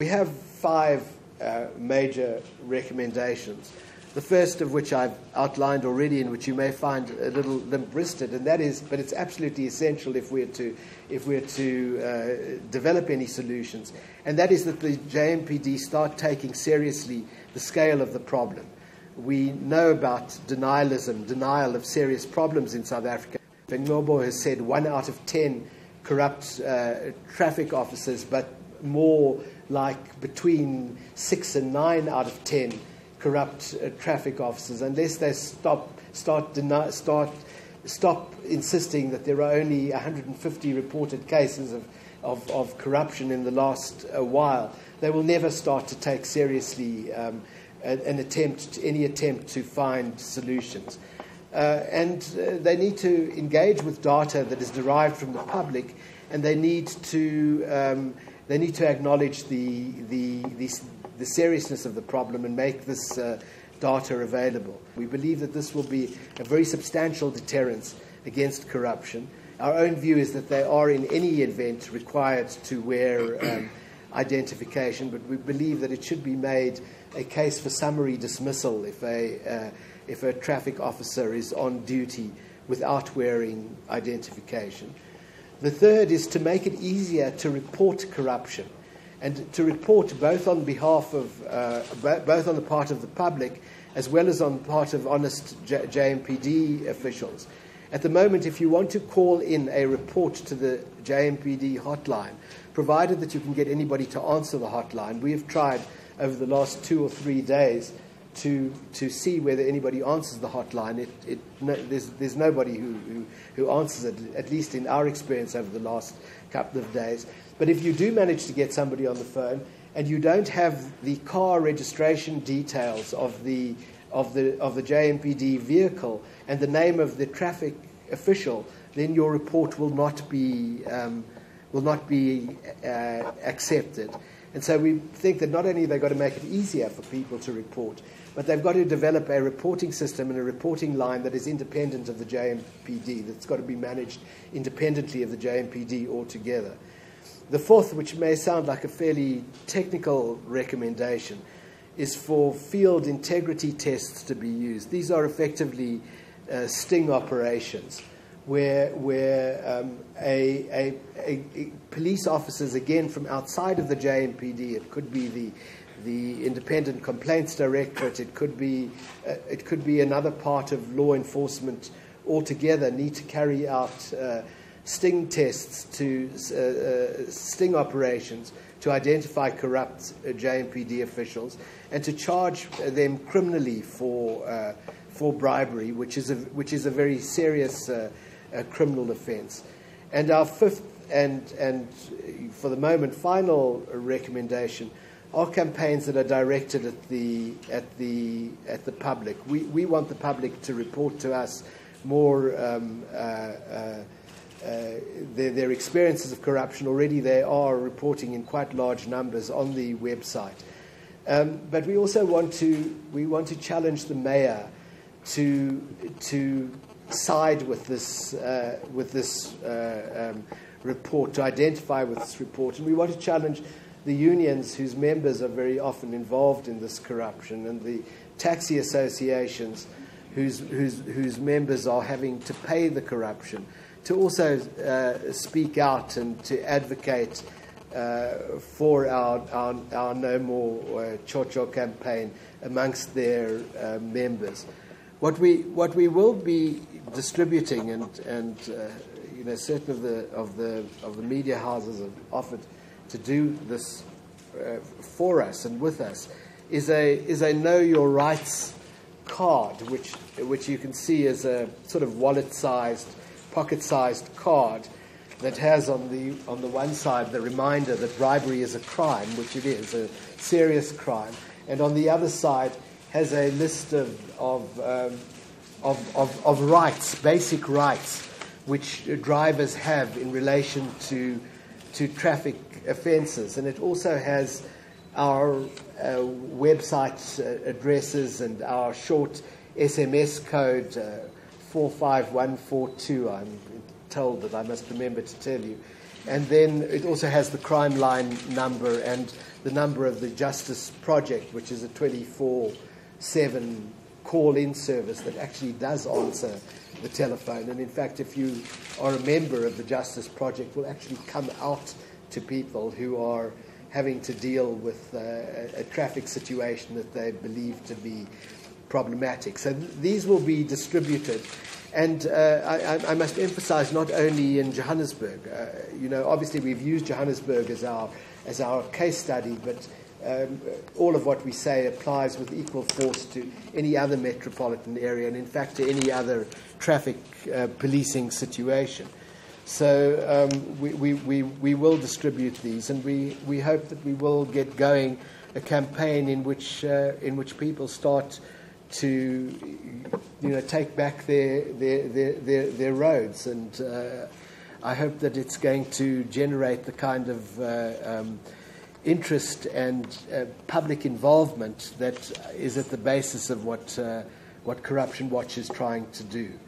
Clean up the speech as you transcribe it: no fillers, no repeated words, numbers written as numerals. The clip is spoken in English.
We have five major recommendations. The first of which I've outlined already, and which you may find a little limp-wristed, and that is, but it's absolutely essential if we're to develop any solutions, and that is that the JMPD start taking seriously the scale of the problem. We know about denialism, denial of serious problems in South Africa. Ngobo has said 1 out of 10 corrupt traffic officers, but more like between 6 and 9 out of 10 corrupt traffic officers, unless they stop insisting that there are only 150 reported cases of corruption in the last while. They will never start to take seriously any attempt to find solutions. And they need to engage with data that is derived from the public, and they need to acknowledge the seriousness of the problem and make this data available. We believe that this will be a very substantial deterrence against corruption. Our own view is that they are in any event required to wear identification, but we believe that it should be made a case for summary dismissal if a traffic officer is on duty without wearing identification. The third is to make it easier to report corruption, and to report both on behalf of both on the part of the public as well as on the part of honest JMPD officials. At the moment, if you want to call in a report to the JMPD hotline, provided that you can get anybody to answer the hotline, we have tried over the last 2 or 3 days to see whether anybody answers the hotline. There's nobody who answers it, at least in our experience over the last couple of days. But if you do manage to get somebody on the phone and you don't have the car registration details of the JMPD vehicle and the name of the traffic official, then your report will not be accepted. And so we think that not only have they got to make it easier for people to report, but they've got to develop a reporting system and a reporting line that is independent of the JMPD, that's got to be managed independently of the JMPD altogether. The fourth, which may sound like a fairly technical recommendation, is for field integrity tests to be used. These are effectively sting operations where police officers, again from outside of the JMPD, it could be the Independent Complaints Directorate, it could be another part of law enforcement altogether, need to carry out sting tests sting operations to identify corrupt JMPD officials and to charge them criminally for bribery, which is a very serious criminal offence. And our fifth and for the moment final recommendation are campaigns that are directed at the public. We want the public to report to us more their experiences of corruption. Already they are reporting in quite large numbers on the website. But we also want to challenge the mayor to side with this report, to identify with this report, and we want to challenge the unions whose members are very often involved in this corruption, and the taxi associations whose members are having to pay the corruption, to also speak out and to advocate for our No More Cho-Cho campaign amongst their members. What we will be distributing, and certain of the media houses have offered to do this for us and with us, is a Know Your Rights card, which you can see as a sort of wallet-sized, pocket-sized card that has on the one side the reminder that bribery is a crime, which it is, a serious crime, and on the other side has a list of rights, basic rights, which drivers have in relation to traffic offences, and it also has our website addresses and our short SMS code 45142. I'm told that I must remember to tell you. And then it also has the crime line number and the number of the Justice Project, which is a 24/7 call-in service that actually does answer the telephone. And in fact, if you are a member of the Justice Project, will actually come out to people who are having to deal with a traffic situation that they believe to be problematic. So these will be distributed. And I must emphasize, not only in Johannesburg. Obviously we've used Johannesburg as our case study, but all of what we say applies with equal force to any other metropolitan area, and in fact to any other traffic policing situation. So we will distribute these, and we hope that we will get going a campaign in which people start to take back their roads, and I hope that it's going to generate the kind of interest and public involvement that is at the basis of what Corruption Watch is trying to do.